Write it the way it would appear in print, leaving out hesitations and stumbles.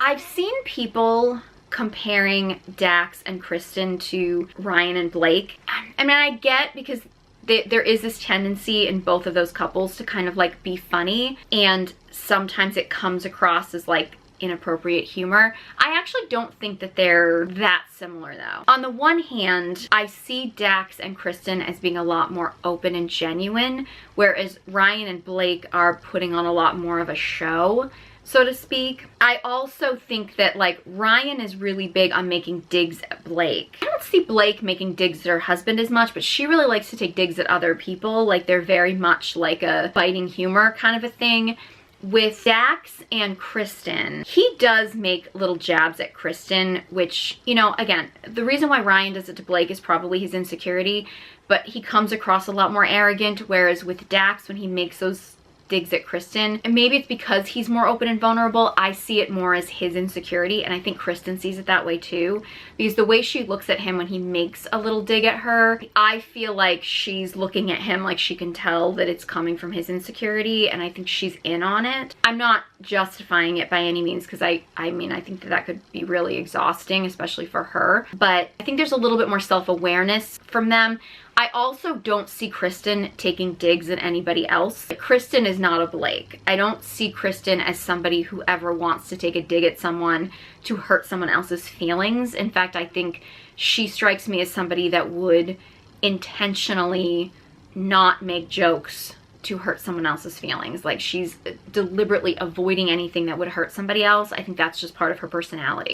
I've seen people comparing Dax and Kristen to Ryan and Blake. I mean, I get, because there is this tendency in both of those couples to kind of like be funny, and sometimes it comes across as like inappropriate humor. I actually don't think that they're that similar though. On the one hand, I see Dax and Kristen as being a lot more open and genuine, whereas Ryan and Blake are putting on a lot more of a show, so to speak. I also think that like Ryan is really big on making digs at Blake. I don't see Blake making digs at her husband as much, but she really likes to take digs at other people. Like they're very much like a biting humor kind of a thing. With Dax and Kristen, he does make little jabs at Kristen, which, you know, again, the reason why Ryan does it to Blake is probably his insecurity, but he comes across a lot more arrogant, whereas with Dax, when he makes those digs at Kristen, and maybe it's because he's more open and vulnerable, I see it more as his insecurity, and I think Kristen sees it that way too, because the way she looks at him when he makes a little dig at her, I feel like she's looking at him like she can tell that it's coming from his insecurity, and I think she's in on it. I'm not justifying it by any means, because I mean, I think that could be really exhausting, especially for her, but I think there's a little bit more self-awareness from them. I also don't see Kristen taking digs at anybody else. Kristen is not a Blake. I don't see Kristen as somebody who ever wants to take a dig at someone to hurt someone else's feelings. In fact, I think she strikes me as somebody that would intentionally not make jokes to hurt someone else's feelings. Like she's deliberately avoiding anything that would hurt somebody else. I think that's just part of her personality.